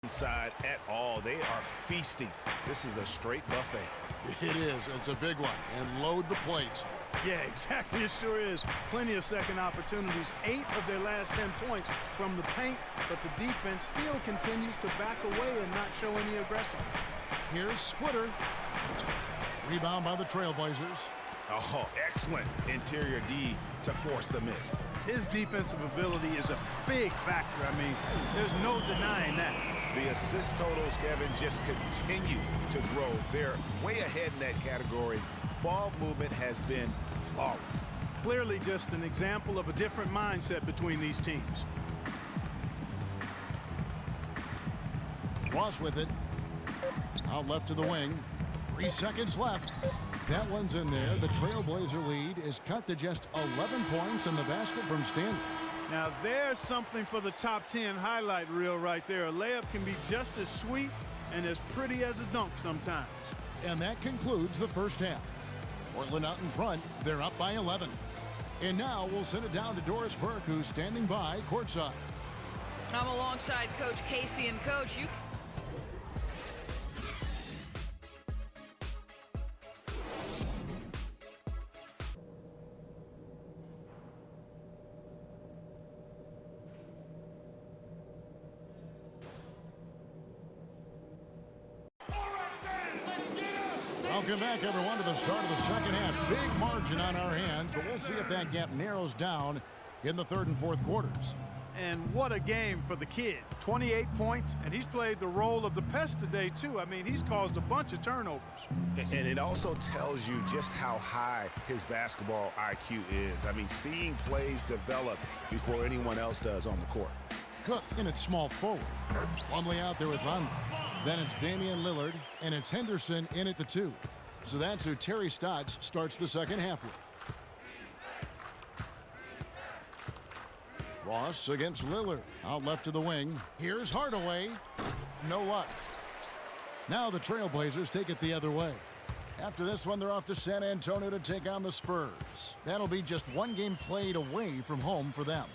inside at all. They are feasting. This is a straight buffet. It is. It's a big one. And load the plate. Yeah, exactly. It sure is. Plenty of second opportunities. 8 of their last 10 points from the paint, but the defense still continues to back away and not show any aggression. Here's Splitter. Rebound by the Trailblazers. Oh, excellent interior D to force the miss. His defensive ability is a big factor. I mean, there's no denying that. The assist totals, Kevin, just continue to grow. They're way ahead in that category. Ball movement has been flawless. Clearly just an example of a different mindset between these teams. Ross with it. Out left to the wing. 3 seconds left. That one's in there. The Trailblazer lead is cut to just 11 points in the basket from Stanley. Now there's something for the top 10 highlight reel right there. A layup can be just as sweet and as pretty as a dunk sometimes. And that concludes the first half. Portland out in front. They're up by 11. And now we'll send it down to Doris Burke, who's standing by courtside. I'm alongside Coach Casey. And Coach, you... Welcome back, everyone, to the start of the second half. Big margin on our hands, but we'll see if that gap narrows down in the third and fourth quarters. And what a game for the kid. 28 points, and he's played the role of the pest today, too. I mean, he's caused a bunch of turnovers. And it also tells you just how high his basketball IQ is. I mean, seeing plays develop before anyone else does on the court. Cook in at small forward. Plumlee out there with Von. Then it's Damian Lillard, and it's Henderson in at the 2. So that's who Terry Stotts starts the second half with. Ross against Lillard. Out left to the wing. Here's Hardaway. No luck. Now the Trailblazers take it the other way. After this one, they're off to San Antonio to take on the Spurs. That'll be just one game played away from home for them.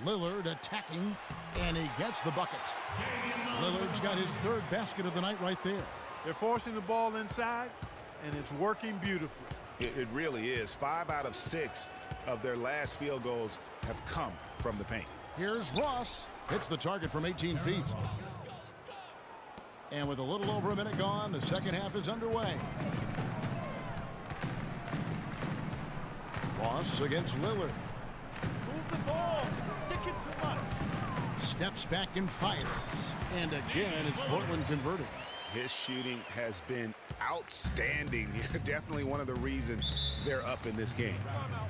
Lillard attacking, and he gets the bucket. Lillard's got his third basket of the night right there. They're forcing the ball inside, and it's working beautifully. It really is. 5 out of 6 of their last field goals have come from the paint. Here's Ross. Hits the target from 18 feet. And with a little over a minute gone, the second half is underway. Ross against Lillard. Move the ball. Stick it too much. Steps back and fires. And again, it's Portland converted. His shooting has been outstanding. Definitely one of the reasons they're up in this game. Timeout.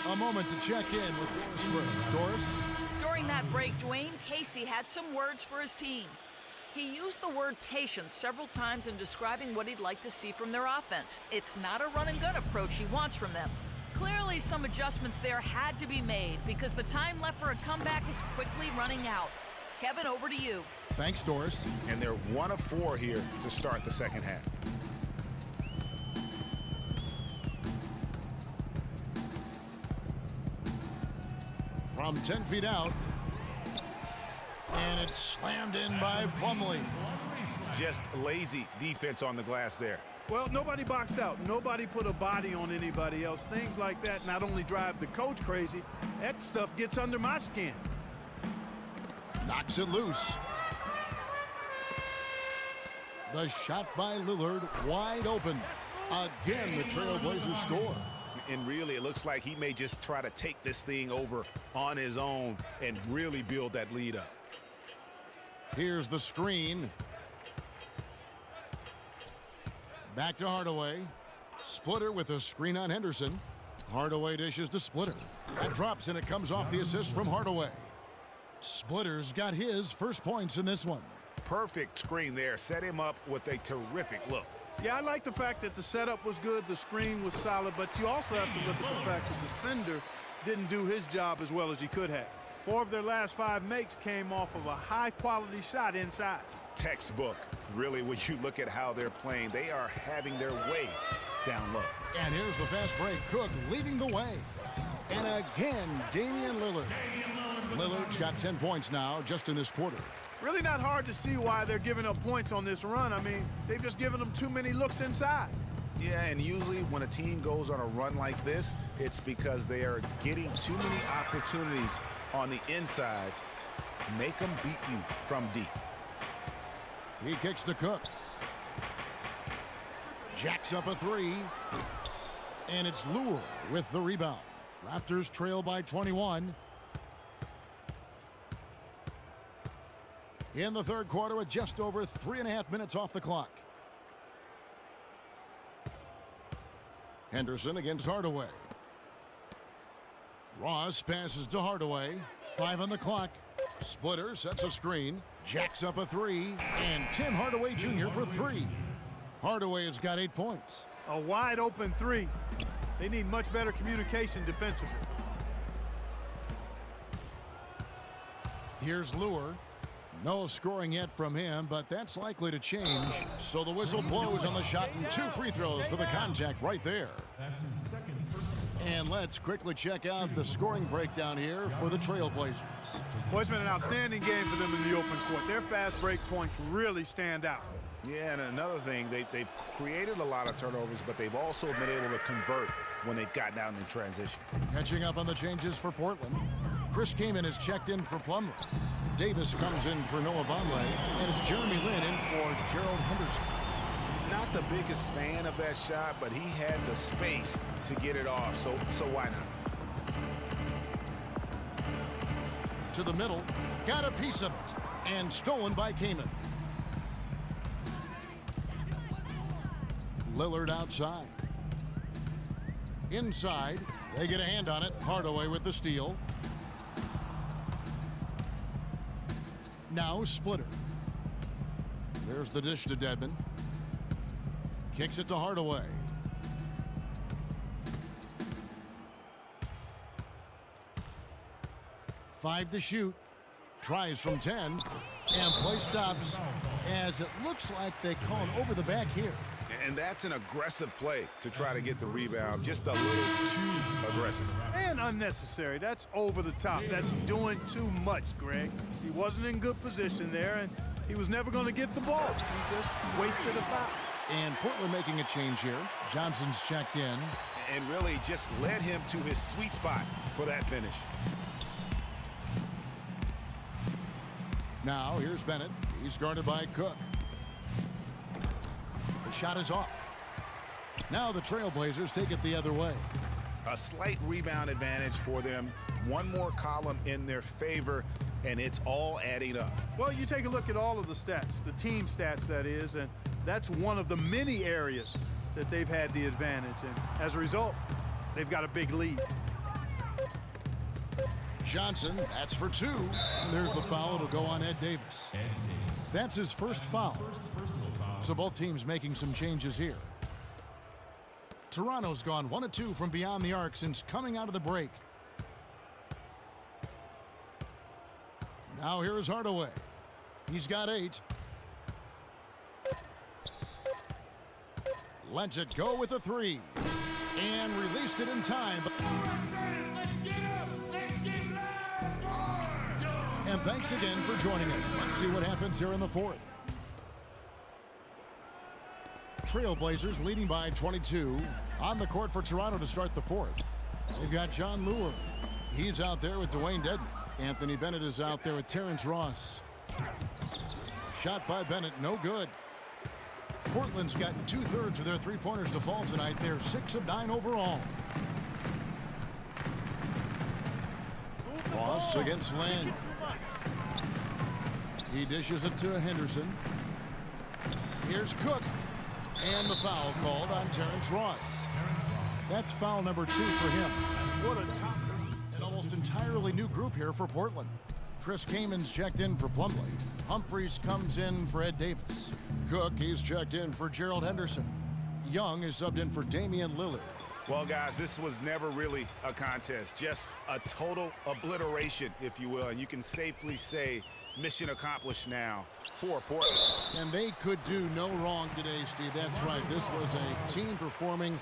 A moment to check in with Doris Burke. Doris? During that break, Dwayne Casey had some words for his team. He used the word patience several times in describing what he'd like to see from their offense. It's not a run-and-gun approach he wants from them. Clearly, some adjustments there had to be made because the time left for a comeback is quickly running out. Kevin, over to you. Thanks, Doris. And they're 1 of 4 here to start the second half. From 10 feet out. And it's slammed in by Plumlee. Just lazy defense on the glass there. Well, nobody boxed out. Nobody put a body on anybody else. Things like that not only drive the coach crazy, that stuff gets under my skin. Knocks it loose. The shot by Lillard wide open. Again, the Trailblazers score. And really, it looks like he may just try to take this thing over on his own and really build that lead up. Here's the screen. Back to Hardaway. Splitter with a screen on Henderson. Hardaway dishes to Splitter. That drops, and it comes off the assist from Hardaway. Splitter's got his first points in this one. Perfect screen there. Set him up with a terrific look. Yeah, I like the fact that the setup was good, the screen was solid, but you also have to look at the fact that the defender didn't do his job as well as he could have. 4 of their last 5 makes came off of a high-quality shot inside. Textbook. Really, when you look at how they're playing, they are having their way down low. And here's the fast break. Cook leading the way. And again, Damian Lillard. Lillard's got 10 points now just in this quarter. Really not hard to see why they're giving up points on this run. I mean, they've just given them too many looks inside. Yeah, and usually when a team goes on a run like this, it's because they are getting too many opportunities on the inside. Make them beat you from deep. He kicks to Cook. Jacks up a three. And it's Lure with the rebound. Raptors trail by 21. In the third quarter with just over 3.5 minutes off the clock. Henderson against Hardaway. Ross passes to Hardaway. 5 on the clock. Splitter sets a screen. Jacks up a three. And Tim Hardaway Jr. for 3. Hardaway has got 8 points. A wide open three. They need much better communication defensively. Here's Lure. No scoring yet from him, but that's likely to change. So the whistle blows on the shot and 2 free throws for the contact right there. And let's quickly check out the scoring breakdown here for the Trailblazers. Well, it's been an outstanding game for them in the open court. Their fast break points really stand out. Yeah, and another thing, they've created a lot of turnovers, but they've also been able to convert when they've gotten out in transition. Catching up on the changes for Portland. Chris Kaman is checked in for Plumlee. Davis comes in for Noah Vonleh, and it's Jeremy Lin in for Gerald Henderson. Not the biggest fan of that shot, but he had the space to get it off, so why not? To the middle, got a piece of it, and stolen by Kaman. Lillard outside. Inside, they get a hand on it. Hardaway with the steal. Now Splitter. There's the dish to Dedmon. Kicks it to Hardaway. Five to shoot. Tries from 10. And play stops as it looks like they call it over the back here. And that's an aggressive play to try to get the rebound. Just a little too aggressive. And unnecessary. That's over the top. That's doing too much, Greg. He wasn't in good position there, and he was never going to get the ball. He just wasted a foul. And Portland making a change here. Johnson's checked in. And really just led him to his sweet spot for that finish. Now here's Bennett. He's guarded by Cook. The shot is off. Now the Trailblazers take it the other way. A slight rebound advantage for them. One more column in their favor, and it's all adding up. Well, you take a look at all of the stats, the team stats, that is, and that's one of the many areas that they've had the advantage. And as a result, they've got a big lead. Johnson, that's for 2. And there's the foul. It'll go on Ed Davis. That's his first foul. So both teams making some changes here. Toronto's gone 1 of 2 from beyond the arc since coming out of the break. Now here's Hardaway. He's got 8. Lets it go with a 3. And released it in time. And thanks again for joining us. Let's see what happens here in the fourth. Trailblazers leading by 22. On the court for Toronto to start the fourth. They've got John Lure. He's out there with Dwayne Dedmon. Anthony Bennett is out there with Terrence Ross. Shot by Bennett, no good. Portland's gotten 2/3 of their three-pointers to fall tonight. They're 6 of 9 overall. Ross against Land. He dishes it to Henderson. Here's Cook. And the foul called on Terrence Ross. That's foul number 2 for him. What a top, an almost entirely new group here for Portland. Chris Kaman's checked in for Plumlee. Humphries comes in for Ed Davis. Cook, he's checked in for Gerald Henderson. Young is subbed in for Damian Lillard. Well, guys, this was never really a contest, just a total obliteration, if you will. And you can safely say mission accomplished now for Portland. And they could do no wrong today, Steve. That's right. This was a team performing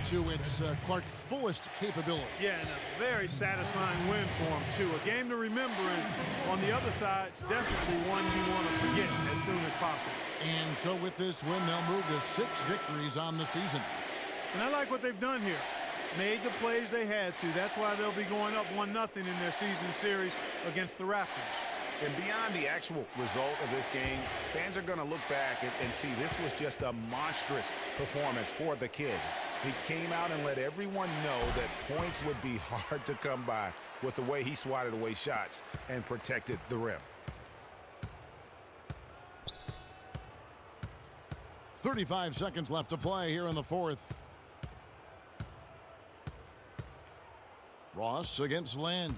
to its Clark fullest capability. Yeah, and a very satisfying win for them, too. A game to remember, and on the other side, definitely one you want to forget as soon as possible. And so with this win, they'll move to 6 victories on the season. And I like what they've done here. Made the plays they had to. That's why they'll be going up 1-0 in their season series against the Raptors. And beyond the actual result of this game, fans are going to look back and see this was just a monstrous performance for the kid. He came out and let everyone know that points would be hard to come by with the way he swatted away shots and protected the rim. 35 seconds left to play here in the fourth. Ross against Lynn.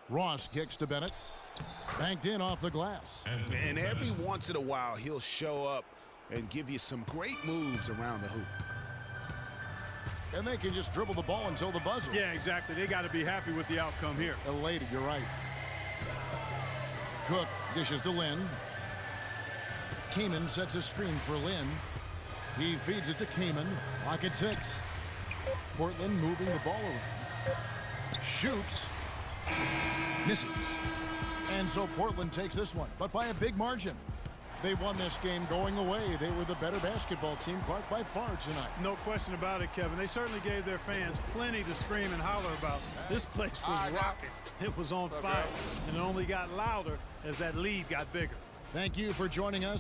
Ross kicks to Bennett. Banked in off the glass. And every once in a while, he'll show up and give you some great moves around the hoop. And they can just dribble the ball until the buzzer. Yeah, exactly. They got to be happy with the outcome here. Elated, you're right. Cook dishes to Lynn. Kaman sets a screen for Lynn. He feeds it to Kaman. Lock at 6. Portland moving the ball around. Shoots. Misses. And so Portland takes this one, but by a big margin. They won this game going away. They were the better basketball team, Clark, by far tonight. No question about it, Kevin. They certainly gave their fans plenty to scream and holler about. This place was rocking. It was on fire, and it only got louder as that lead got bigger. Thank you for joining us.